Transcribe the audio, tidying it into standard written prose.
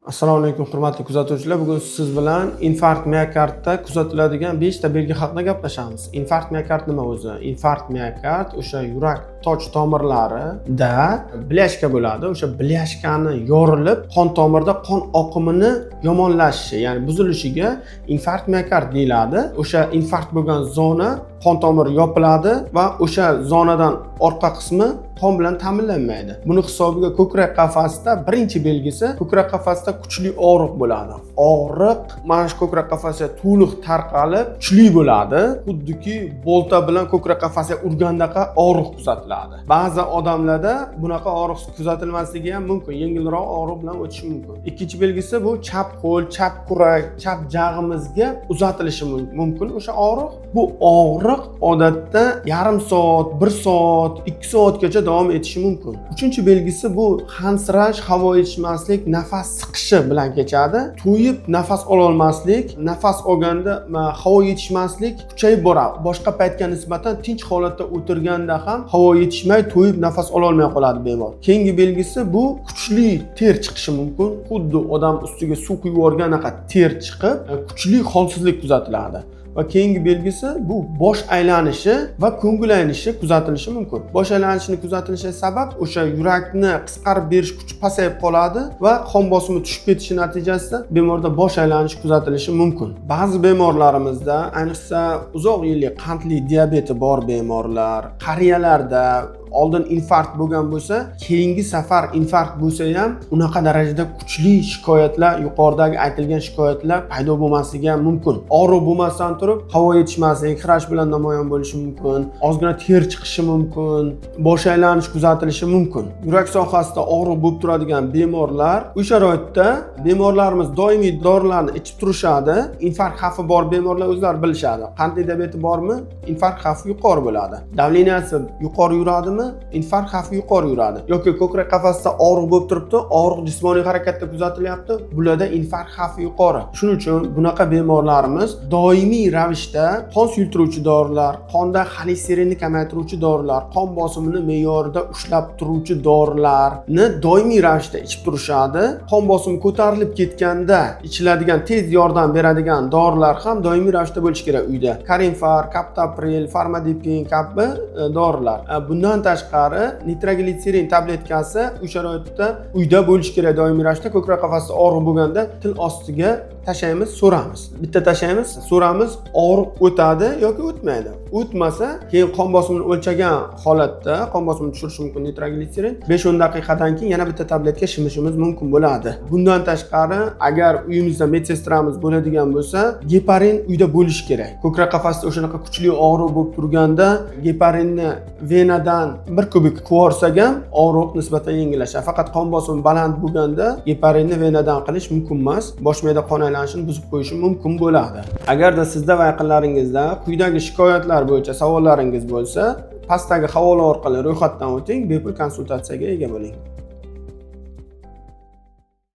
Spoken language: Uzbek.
Assalomu alaykum hurmatli kuzatuvchilar. Bugun siz bilan infarkt miokardda kuzatiladigan 5 ta belgi haqida gaplashamiz. Infarkt miokard nima o'zi? Infarkt miokard o'sha yurak toch tomirlarida blyashka bo'ladi. O'sha blyashkani yorilib, qon tomirda qon oqimini yomonlashishi, ya'ni buzilishiga infarkt miokard deyiladi. O'sha infarkt bo'lgan zona qon tomiri yopiladi va o'sha zonadan orqa qismi qon bilan ta'minlanmaydi. Buni hisobiga ko'krak qafasida birinchi belgisi ko'krak qafasida kuchli og'riq bo'ladi. Og'riq mana shu ko'krak qafasiga to'liq tarqalib, kuchli bo'ladi. Xuddiki bolta bilan ko'krak qafasiga urgandaqa og'riq kuzatiladi. Ba'zi odamlarda bunaqa og'riq kuzatilmasligi ham mumkin, yengilroq og'riq bilan o'tishi mumkin. Ikkinchi belgisi bu chap qo'l, chap kurak, chap jag'imizga uzatilishi mumkin o'sha og'riq. Bu og'riq odatda yarim soat, 1 soat, 2 soatgacha davom etishi mumkin. Uchinchi belgisi bu hansirash, havo yetishmaslik, nafas siqishi bilan kechadi. To'yib nafas ola olmaslik, nafas olganda havo yetishmaslik kuchayib boradi. Boshqa paytga nisbatan tinch holatda o'tirganda ham havo yetishmay, to'yib nafas ola olmay qoladi bemor. Keyingi belgisi bu kuchli ter chiqishi mumkin. Xuddi odam ustiga suv quyib yuborganaqa ter chiqib, kuchli holsizlik kuzatiladi. Va keyingi belgisi bu bosh aylanishi va ko'ngil aynishi kuzatilishi mumkin. Bosh aylanishini kuzatilishi sabab o'sha yurakni qisqarib berish kuchi pasayib qoladi va qon bosimi tushib ketishi natijasida bemorda bosh aylanishi kuzatilishi mumkin. Ba'zi bemorlarimizda, ayniqsa uzoq yillik qandli diabeti bor bemorlar, qariyalarda oldin infarkt bo'lgan bo'lsa, keyingi safar infarkt bo'lsa ham unaqa darajada kuchli shikoyatlar, yuqoridagi aytilgan shikoyatlar paydo bo'lmasligi ham mumkin. Og'riq bo'lmasdan turib, havo yetishmasligi, xirash bilan namoyon bo'lishi mumkin, ozgina ter chiqishi mumkin, bosh aylanish kuzatilishi mumkin. Yurak sohasida og'riq bo'lib turadigan bemorlar, u sharoitda bemorlarimiz doimiy dorilarni ichib turishadi. Infarkt xavfi bor bemorlar o'zlari bilishadi. Qandli diabeti bormi? Infarkt xavfi yuqori bo'ladi. Davleniyasi yuqori yuradimi? Infarkt xavfi yuqori yuradi. Yoki ko'krak qafasida og'riq bo'lib turibdi, og'riq jismoniy harakatda kuzatilyapti, bularda infarkt xavfi yuqori. Shuning uchun bunaqa bemorlarimiz doimiy ravishda qon suyultiruvchi dorilar, qonda xolesterinni kamaytiruvchi dorilar, qon bosimini me'yorida ushlab turuvchi dorilarni doimiy ravishda ichib turishadi. Qon bosimi ko'tarilib ketganda ichiladigan tez yordam beradigan dorilar ham doimiy ravishda bo'lishi kerak uyda. Karinfar, Captopril, Farmadipin kabi dorilar. Bundan tashqari nitroglitserin tabletkasi u sharoitda uyda bo'lishi kerak doimiy ravishda. Ko'krak qafasida og'riq bo'lganda til ostiga tashlaymiz, so'ramiz. Bitta tashlaymiz, so'ramiz, og'riq o'tadi yoki o'tmaydi. O'tmasa, keyin qon bosimini o'lchagan holatda qon bosimini tushirish mumkin nitroglitserin. 5-10 daqiqadan keyin yana bitta tabletka shimishimiz mumkin bo'ladi. Bundan tashqari, agar uyimizda medsestramiz bo'ladigan bo'lsa, geparin uyda bo'lishi kerak. Ko'krak qafasida o'shanaqa kuchli og'riq bo'lib turganda, geparinni venadan 1 kubik qilib ham og'riq nisbatan yengillashadi. Faqat qon bosimi baland bo'lganda geparinni venadan qilish mumkin emas. Bosh me'da qon aylanishini buzib qo'yishi mumkin bo'ladi. Agarda sizda va yaqinlaringizda quyidagi shikoyatlar bo'yicha savollaringiz bo'lsa, pastdagi havola orqali ro'yxatdan o'ting, bepul konsultatsiyaga ega bo'ling.